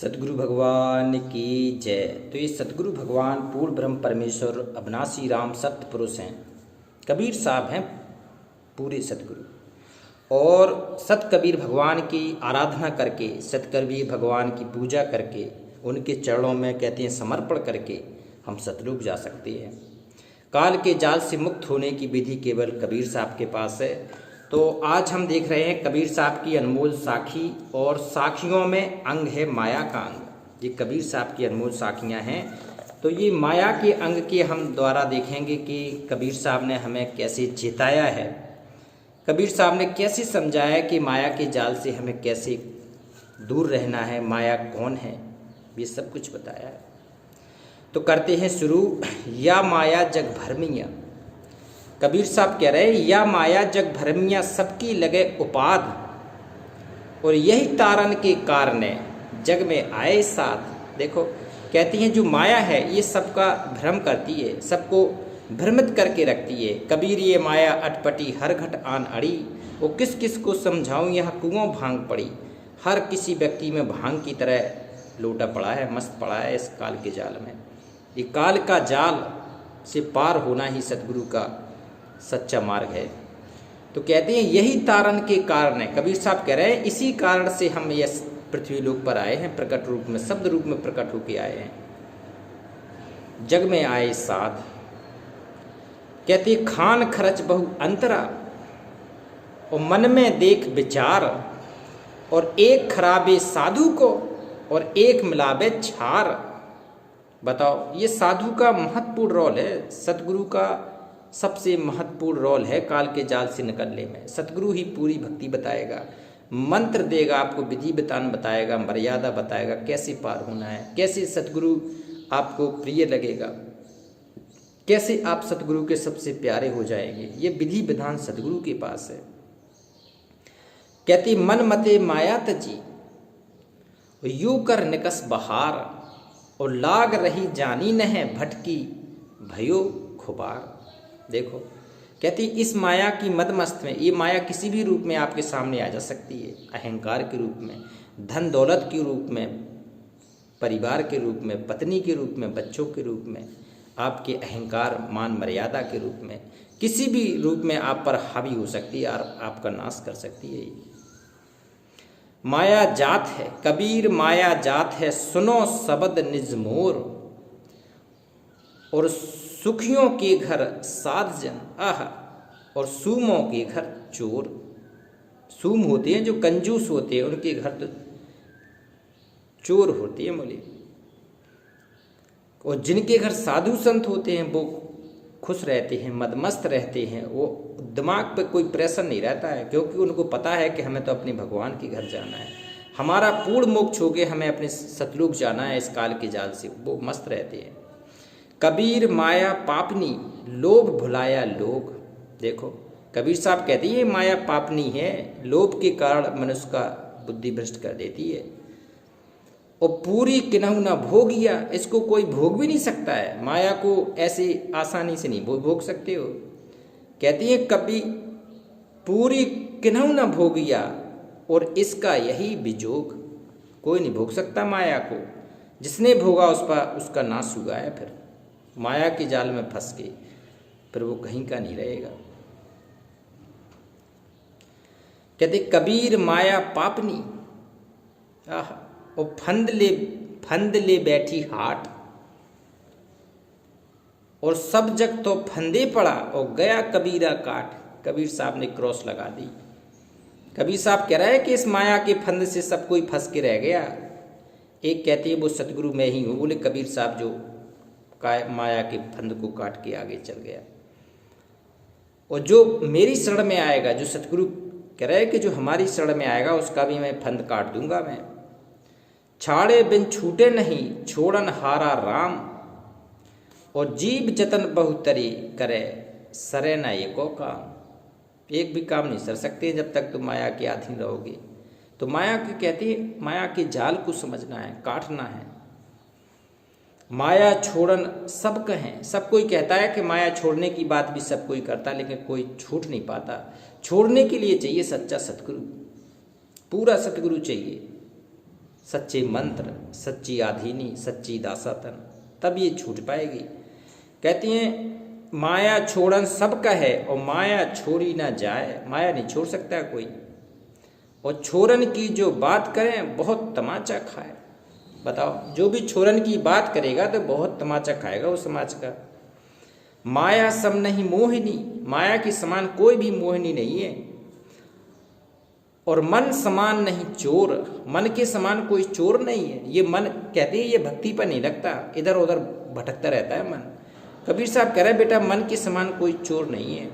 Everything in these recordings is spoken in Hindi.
सदगुरु भगवान की जय। तो ये सदगुरु भगवान पूर्ण ब्रह्म परमेश्वर अविनाशी राम सत्य पुरुष हैं। कबीर साहब हैं पूरे सदगुरु। और सत कबीर भगवान की आराधना करके, सत कबीर भगवान की पूजा करके, उनके चरणों में कहते हैं समर्पण करके हम सतलोक जा सकते हैं। काल के जाल से मुक्त होने की विधि केवल कबीर साहब के पास है। तो आज हम देख रहे हैं कबीर साहब की अनमोल साखी, और साखियों में अंग है माया का अंग। ये कबीर साहब की अनमोल साखियाँ हैं। तो ये माया के अंग के हम द्वारा देखेंगे कि कबीर साहब ने हमें कैसे चेताया है, कबीर साहब ने कैसे समझाया कि माया के जाल से हमें कैसे दूर रहना है, माया कौन है, ये सब कुछ बताया है। तो करते हैं शुरू। या माया जग भरमिया, कबीर साहब कह रहे हैं या माया जग भरमिया सबकी लगे उपाद, और यही तारण के कारण जग में आए साथ। देखो कहती हैं जो माया है ये सबका भ्रम करती है, सबको भ्रमित करके रखती है। कबीर ये माया अटपटी हर घट आन अड़ी, वो किस किस को समझाऊं यहाँ कुआं भांग पड़ी। हर किसी व्यक्ति में भांग की तरह लोटा पड़ा है, मस्त पड़ा है इस काल के जाल में। ये काल का जाल से पार होना ही सतगुरु का सच्चा मार्ग है। तो कहते हैं यही तारण के कारण है। कबीर साहब कह रहे हैं इसी कारण से हम यह पृथ्वी लोक पर आए हैं, प्रकट रूप में, शब्द रूप में प्रकट होके आए हैं। जग में आए साध, कहते खान खरच बहु अंतरा, और मन में देख विचार, और एक खराबे साधु को और एक मिलाबे छार। बताओ ये साधु का महत्वपूर्ण रोल है, सतगुरु का सबसे महत्वपूर्ण रोल है काल के जाल से निकलने में। सतगुरु ही पूरी भक्ति बताएगा, मंत्र देगा, आपको विधि विधान बताएगा, मर्यादा बताएगा, कैसे पार होना है, कैसे सतगुरु आपको प्रिय लगेगा, कैसे आप सतगुरु के सबसे प्यारे हो जाएंगे। ये विधि विधान सतगुरु के पास है। कहती मन मते माया तजी, यू कर निकस बहार, और लाग रही जानी नह भटकी भयो खुबार। देखो कहती इस माया की मदमस्त में, ये माया किसी भी रूप में आपके सामने आ जा सकती है। अहंकार के रूप में, धन दौलत के रूप में, परिवार के रूप में, पत्नी के रूप में, बच्चों के रूप में, आपके अहंकार मान मर्यादा के रूप में, किसी भी रूप में आप पर हावी हो सकती है और आपका नाश कर सकती है। माया जात है कबीर माया जात है, सुनो शब्द निज मोर, और सुखियों के घर साध जन आह, और सूमों के घर चोर। सूम होते हैं जो कंजूस होते हैं, उनके घर तो चोर होते हैं बोले। और जिनके घर साधु संत होते हैं वो खुश रहते हैं, मदमस्त रहते हैं, वो दिमाग पे कोई प्रेशर नहीं रहता है, क्योंकि उनको पता है कि हमें तो अपने भगवान के घर जाना है, हमारा पूर्ण मोक्ष हो के हमें अपने सतलोक जाना है इस काल के जाल से। वो मस्त रहते हैं। कबीर माया पापनी लोभ भुलाया लोग। देखो कबीर साहब कहते हैं ये माया पापनी है, लोभ के कारण मनुष्य का बुद्धि भ्रष्ट कर देती है। और पूरी किन्हु न भोगिया, इसको कोई भोग भी नहीं सकता है, माया को ऐसे आसानी से नहीं भोग सकते हो। कहती है कभी पूरी किन्हु न भोगिया, और इसका यही विजोग। कोई नहीं भोग सकता माया को, जिसने भोगा उस पर उसका नाश हुआ है। फिर माया के जाल में फंस के फिर वो कहीं का नहीं रहेगा। कहते कबीर माया पापनी आह, और फंद ले बैठी हाट, और सब जग तो फंदे पड़ा, और गया कबीरा काट। कबीर साहब ने क्रॉस लगा दी। कबीर साहब कह रहा है कि इस माया के फंद से सब कोई फंस के रह गया। एक कहते हैं वो सतगुरु मैं ही हूँ, बोले कबीर साहब जो माया के फंद को काट के आगे चल गया। और जो मेरी शरण में आएगा, जो सतगुरु कह रहा है कि जो हमारी शरण में आएगा उसका भी मैं फंद काट दूंगा मैं। छाड़े बिन छूटे नहीं छोड़न हारा राम, और जीव जतन बहुतरी करे सरे न एको काम। एक भी काम नहीं सर सकते जब तक तुम माया के अधीन रहोगे। तो माया की कहती है माया के जाल को समझना है, काटना है। माया छोड़न सब कहें, सब कोई कहता है कि माया छोड़ने की बात भी सब कोई करता है, लेकिन कोई छूट नहीं पाता। छोड़ने के लिए चाहिए सच्चा सतगुरु, पूरा सतगुरु चाहिए। सच्चे मंत्र, सच्ची आधीनी, सच्ची दासातन, तब ये छूट पाएगी। कहती हैं माया छोड़न सबका है और माया छोड़ी ना जाए। माया नहीं छोड़ सकता कोई, और छोरन की जो बात करें बहुत तमाचा खाए। बताओ, जो भी छोरन की बात करेगा तो बहुत तमाचा खाएगा उस समाज का। माया सम नहीं मोहिनी, माया के समान कोई भी मोहिनी नहीं है। और मन समान नहीं चोर, मन के समान कोई चोर नहीं है। ये मन कहते हैं ये भक्ति पर नहीं लगता, इधर उधर भटकता रहता है मन। कबीर साहब कह रहे बेटा मन के समान कोई चोर नहीं है।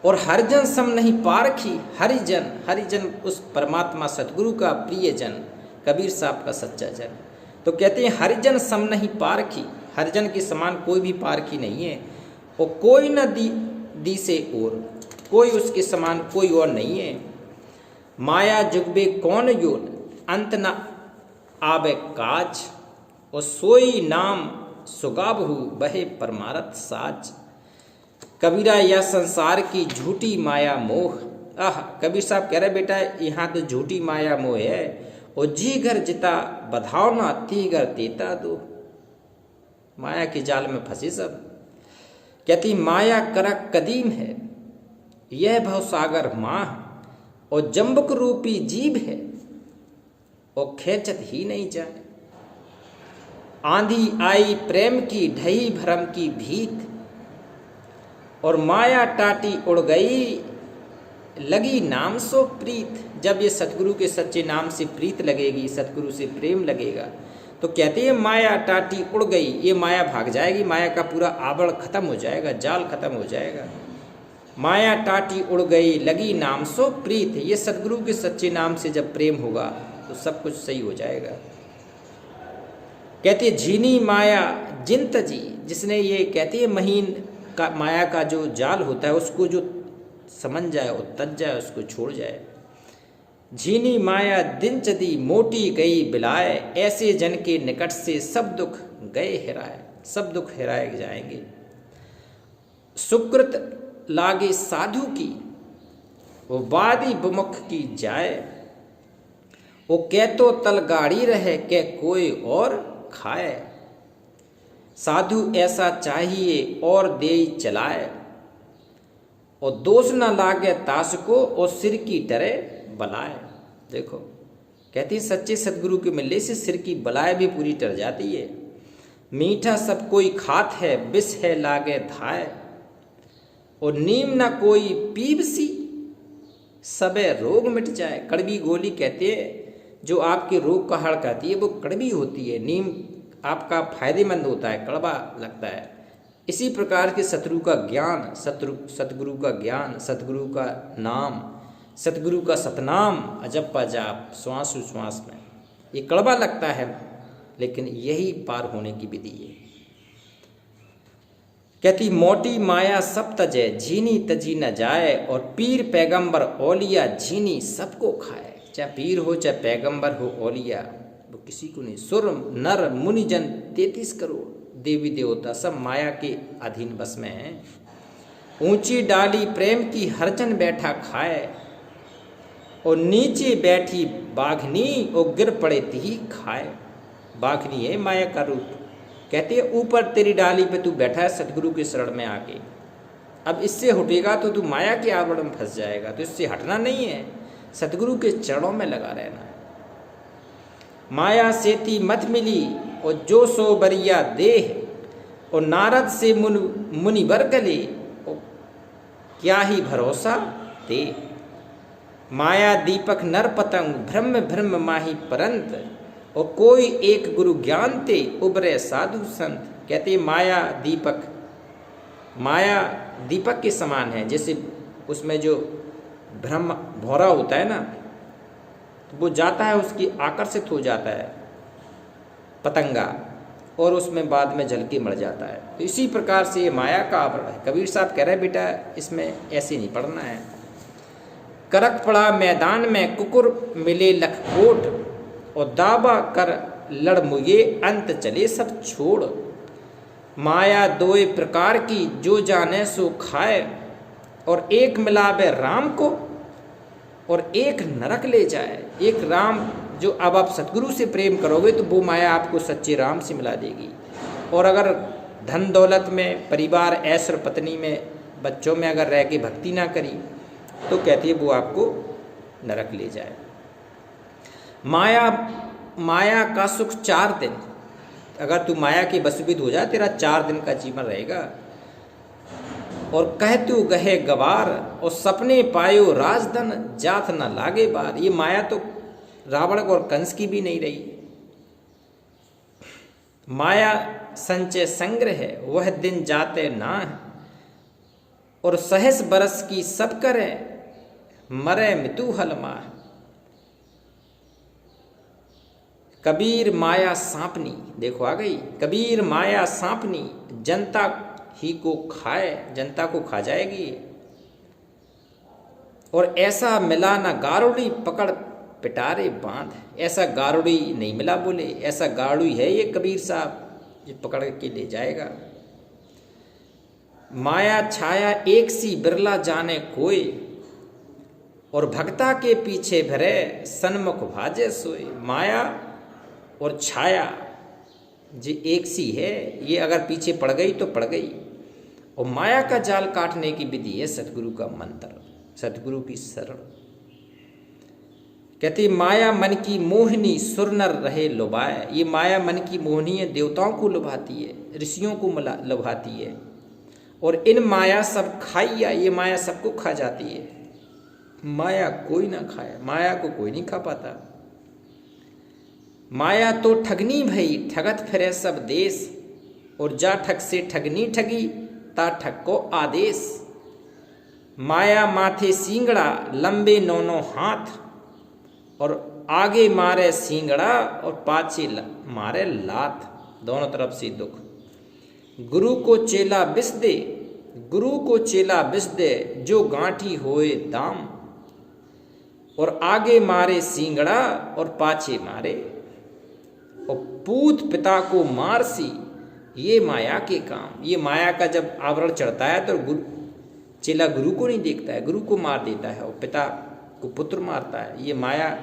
और हरिजन सम नहीं पारखी, हरिजन, हरिजन उस परमात्मा सतगुरु का प्रिय जन, कबीर साहब का सच्चा जन। तो कहते हैं हरिजन सम नहीं पारखी, हरिजन के समान कोई भी पारखी नहीं है। और कोई न दी से और, कोई उसके समान कोई और नहीं है। माया जुगबे कौन योन, अंत न आवे काज, और सोई नाम सुगाबहु बहे परमारथ साज। कबीरा यह संसार की झूठी माया मोह, आह कबीर साहब कह रहे बेटा यहाँ तो झूठी माया मोह है। और जी घर जिता बधाओ ना, ती घर देता दो। माया के जाल में फंसे सब। कहती माया करक कदीम है, यह भवसागर माह, और जम्बक रूपी जीव है, और खेचत ही नहीं जाए। आंधी आई प्रेम की, ढही भरम की भीत, और माया टाटी उड़ गई, लगी नाम सो प्रीत। जब ये सतगुरु के सच्चे नाम से प्रीत लगेगी, सतगुरु से प्रेम लगेगा, तो कहते हैं माया टाटी उड़ गई, ये माया भाग जाएगी, माया का पूरा आवरण खत्म हो जाएगा, जाल खत्म हो जाएगा। माया टाटी उड़ गई, लगी नाम सो प्रीत। ये सतगुरु के सच्चे नाम से जब प्रेम होगा तो सब कुछ सही हो जाएगा। कहते झीनी माया जिन तजी, जिसने ये कहते हैं महीन का माया का जो जाल होता है उसको जो समझ जाए और तज जाए, उसको छोड़ जाए। झीनी माया दिन चदी मोटी गई बिलाए, ऐसे जन के निकट से सब दुख गए हिराए, सब दुख हिराए जाएंगे। सुकृत लागे साधु की, वो वादी बुमुख की जाए, वो कह तो तल गाड़ी रहे के कोई और खाए। साधु ऐसा चाहिए और दे चलाए, और दोष न लागे ताश को, और सिर की डरे बलाए। देखो कहती है सच्चे सदगुरु के मिलने से सिर की बलाए भी पूरी टर जाती है। मीठा सब कोई खात है, विष है लागे धाय, और नीम न कोई पीब सी, सबे रोग मिट जाए। कड़वी गोली कहते हैं जो आपके रोग का हड़ करती है वो कड़वी होती है। नीम आपका फायदेमंद होता है, कड़वा लगता है। इसी प्रकार के सतगुरु का ज्ञान, सतगुरु का ज्ञान, सतगुरु का नाम, सतगुरु का सतनाम अजब जाप श्वास उश्वास में, ये कड़वा लगता है, लेकिन यही पार होने की विधि है। कहती मोटी माया सब तजे, झीनी तजी न जाए, और पीर पैगंबर औलिया झीनी सबको खाए। चाहे पीर हो चाहे पैगंबर हो, औलिया वो किसी को नहीं। सुर नर मुनिजन 33 करोड़ देवी देवता सब माया के अधीन बस में हैं। ऊंची डाली प्रेम की हरजन बैठा खाए, और नीचे बैठी बाघनी और गिर पड़े ती खाए। बाघनी है माया का रूप। कहते हैं ऊपर तेरी डाली पे तू बैठा है सतगुरु के शरण में आके, अब इससे हटेगा तो तू माया के आवरण में फंस जाएगा। तो इससे हटना नहीं है, सतगुरु के चरणों में लगा रहना है। माया से थी मत मिली, और जो सो बरिया देह, और नारद से मुनि बर गले, क्या ही भरोसा दे। माया दीपक नर पतंग, ब्रह्म ब्रह्म माही परंत, और कोई एक गुरु ज्ञान ते उबरे साधु संत। कहते माया दीपक के समान है। जैसे उसमें जो ब्रह्म भौरा होता है ना, तो वो जाता है, उसकी आकर्षित हो जाता है पतंगा, और उसमें बाद में जल के मर जाता है। तो इसी प्रकार से ये माया का आवरण है। कबीर साहब कह रहे बेटा इसमें ऐसे नहीं पढ़ना है। करक पड़ा मैदान में कुकुर मिले लखकोट, और दावा कर लड़ मुए अंत चले सब छोड़। माया दोए प्रकार की जो जाने सो खाए, और एक मिलावे राम को और एक नरक ले जाए। एक राम जो अब आप सतगुरु से प्रेम करोगे तो वो माया आपको सच्चे राम से मिला देगी। और अगर धन दौलत में, परिवार, ऐश्वर्य, पत्नी में, बच्चों में अगर रह के भक्ति ना करी तो कहती है वो आपको नरक ले जाए। माया का सुख 4 दिन, अगर तू माया के वशीभूत हो जाए तेरा 4 दिन का जीवन रहेगा। और कह तू गहे गवार और सपने पायो राजधन जात न लागे बार। ये माया तो रावण और कंस की भी नहीं रही। माया संचय संग्रह है वह दिन जाते ना है, और सहस बरस की सब करे मरे मितु हल माह। कबीर माया सांपनी, देखो आ गई, कबीर माया सांपनी जनता ही को खाए, जनता को खा जाएगी। और ऐसा मिला ना गारुड़ी पकड़ पिटारे बांध, ऐसा गारुड़ी नहीं मिला बोले, ऐसा गारुड़ी है ये कबीर साहब ये पकड़ के ले जाएगा। माया छाया एक सी बिरला जाने कोई, और भक्ता के पीछे भरे सन्मुख भाजे सोए। माया और छाया जी एक सी है, ये अगर पीछे पड़ गई तो पड़ गई। और माया का जाल काटने की विधि है सतगुरु का मंत्र, सतगुरु की शरण। कहती माया मन की मोहिनी सुर नर रहे लुभाए। ये माया मन की मोहिनी है, देवताओं को लुभाती है, ऋषियों को लुभाती है। और इन माया सब खाइया, ये माया सबको खा जाती है। माया कोई ना खाए, माया को कोई नहीं खा पाता। माया तो ठगनी भई ठगत फिरे सब देश, और जा ठग से ठगनी ठगी ता ठग को आदेश। माया माथे सींगड़ा लंबे 9 हाथ, और आगे मारे सींगड़ा और पाछे मारे लात, दोनों तरफ से दुख। गुरु को चेला बिस दे, गुरु को चेला बिस दे जो गांठी होए दाम। और आगे मारे सींगड़ा और पाछे मारे, और पूत पिता को मार सी ये माया के काम। ये माया का जब आवरण चढ़ता है तो चेला गुरु को नहीं देखता है, गुरु को मार देता है, और पिता को पुत्र मारता है। ये माया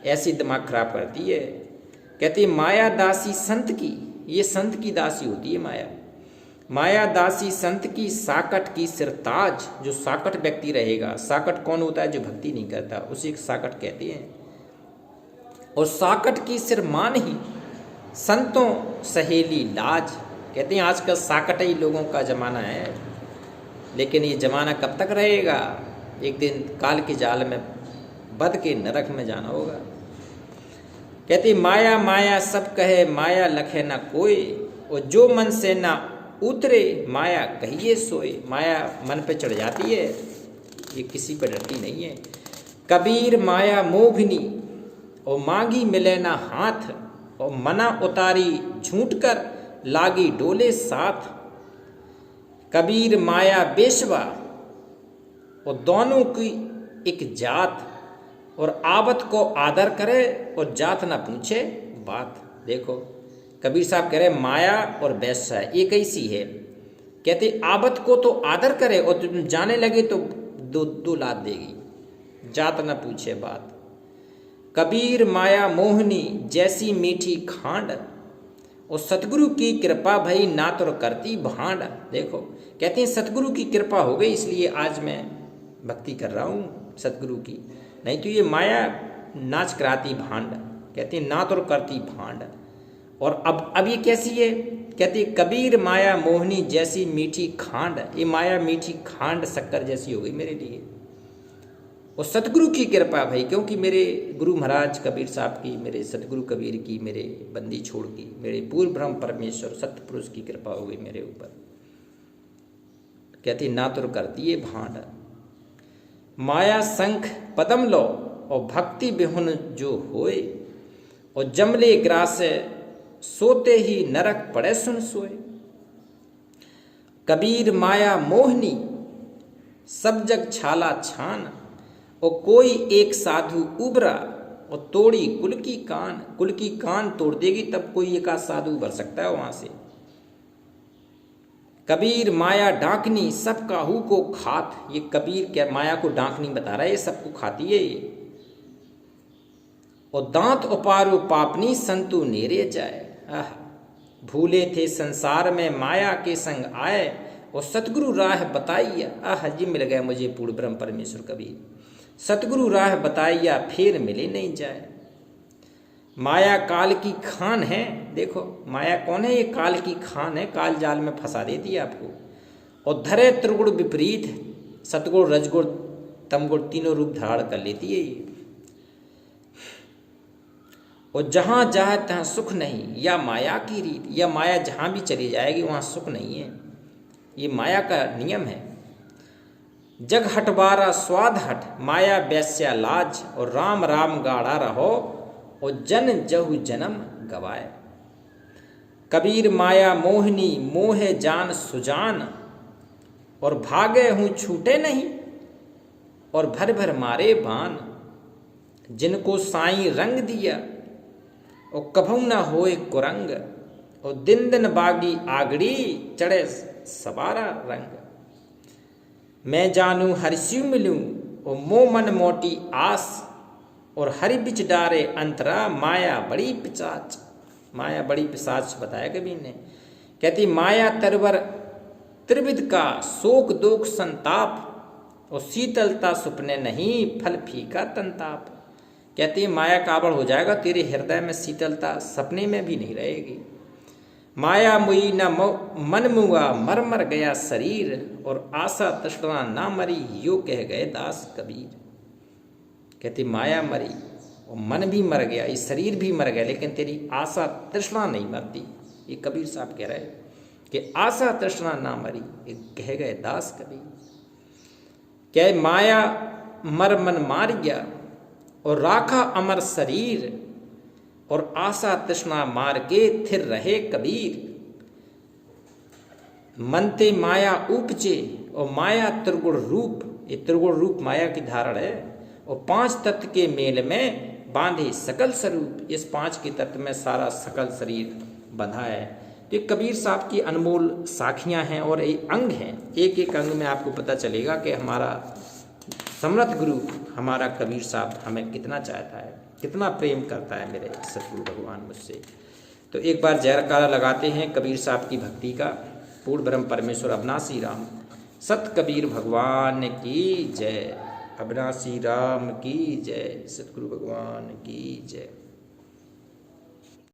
ऐसी दिमाग खराब करती है। कहती माया दासी संत की, ये संत की दासी होती है माया। माया दासी संत की साकट की सिरताज, जो साकट व्यक्ति रहेगा। साकट कौन होता है? जो भक्ति नहीं करता, उसे साकट कहते हैं। और साकट की सिर मान ही संतों सहेली लाज। कहते हैं आजकल साकट ही लोगों का जमाना है, लेकिन ये जमाना कब तक रहेगा? एक दिन काल के जाल में बद के नरक में जाना होगा। कहती माया माया सब कहे माया लखे ना कोई, और जो मन से ना उतरे माया कहिए सोए। माया मन पे चढ़ जाती है, ये किसी पे डरती नहीं है। कबीर माया मोहिनी और मांगी मिले ना हाथ, और मना उतारी झूठ कर लागी डोले साथ। कबीर माया बेशवा और दोनों की एक जात, और आवत को आदर करे और जात ना पूछे बात। देखो कबीर साहब कह रहे माया और वैश्या एक ही सी है। कहते आवत को तो आदर करे और तुम जाने लगे तो दो लात देगी, जात ना पूछे बात। कबीर माया मोहनी जैसी मीठी खांड, और सतगुरु की कृपा भई ना तो करती भांड। देखो कहते हैं सतगुरु की कृपा हो गई इसलिए आज मैं भक्ति कर रहा हूँ सतगुरु की, नहीं तो ये माया नाच कराती भांड। कहते हैं ना तो करती भांड। और अब ये कैसी है? कहते हैं कबीर माया मोहनी जैसी मीठी खांड। ये माया मीठी खांड शक्कर जैसी हो गई मेरे लिए। और सतगुरु की कृपा भाई, क्योंकि मेरे गुरु महाराज कबीर साहब की, मेरे सतगुरु कबीर की, मेरे बंदी छोड़ की, मेरे पूर्व ब्रह्म परमेश्वर सतपुरुष की कृपा हो गई मेरे ऊपर। कहती ना तो करती है भांड। माया शंख पदम लो और भक्ति बिहुन जो होए, और जमले ग्रास सोते ही नरक पड़े सुन सोए। कबीर माया मोहनी सब जग छाला छान, और कोई एक साधु उबरा और तोड़ी कुल की कान। कुल की कान तोड़ देगी तब कोई एक साधु उबर सकता है वहां से। कबीर माया डाकनी सब काहू को खात। ये कबीर क्या माया को डाकनी बता रहा है, ये सबको खाती है ये। और दांत उपारो पापनी संतु नेरे जाए। आह, भूले थे संसार में माया के संग आए, और सतगुरु राह बताइया। आह, ये मिल गए मुझे पूर्ण ब्रह्म परमेश्वर कबीर। सतगुरु राह बताइया फिर मिले नहीं जाए। माया काल की खान है। देखो माया कौन है? ये काल की खान है, काल जाल में फंसा देती है आपको। और धरे त्रिगुण विपरीत, सतगुण रजगुण तमगुण तीनों रूप धारण कर लेती है ये। और जहां जाए तहां सुख नहीं, या माया की रीत। या माया जहां भी चली जाएगी वहां सुख नहीं है, ये माया का नियम है। जग हटवारा स्वाद हट, माया वैस्या लाज। और राम राम गाड़ा रहो, और जन जहु जन्म गवाए। कबीर माया मोहिनी मोहे जान सुजान, और भागे हूं छूटे नहीं, और भर भर मारे बान। जिनको साईं रंग दिया, और कभू न होए कुरंग। और दिन दिन बागी आगड़ी, चढ़े सवारा रंग। मैं जानू हरिस्यु मिलूं, और मो मन मोटी आस। और हरि बिच डारे अंतरा, माया बड़ी पिशाच। माया बड़ी पिशाच बताया कबीर ने। कहती माया तरवर त्रिविध का, शोक दोख संताप। और शीतलता सुपने नहीं, फल फीका तंताप। कहती माया काबड़ हो जाएगा, तेरे हृदय में शीतलता सपने में भी नहीं रहेगी। माया मुई न मन मुआ, मर मर गया शरीर। और आशा तृष्णा ना मरी, यो कह गए दास कबीर। कहती माया मरी और मन भी मर गया, ये शरीर भी मर गया, लेकिन तेरी आशा तृष्णा नहीं मरती। ये कबीर साहब कह रहे हैं कि आशा तृष्णा ना मरी, ये कह गए दास कबीर। क्या माया मर मन मार गया, और राखा अमर शरीर। और आशा तृष्णा मार के थिर रहे कबीर। मनते माया उपजे, और माया त्रिगुण रूप। ये त्रिगुण रूप माया की धारण है। और पांच तत्व के मेल में बांधे सकल स्वरूप। इस पांच के तत्व में सारा सकल शरीर बंधा है। तो ये कबीर साहब की अनमोल साखियां हैं और ये अंग हैं। एक एक अंग में आपको पता चलेगा कि हमारा समर्थ गुरु हमारा कबीर साहब हमें कितना चाहता है, कितना प्रेम करता है मेरे सतगुरु भगवान मुझसे। तो एक बार जयकारा लगाते हैं कबीर साहब की भक्ति का। पूर्ण ब्रह्म परमेश्वर अविनाशी राम सत कबीर भगवान की जय। अविनाशी राम की जय, सतगुरु भगवान की जय।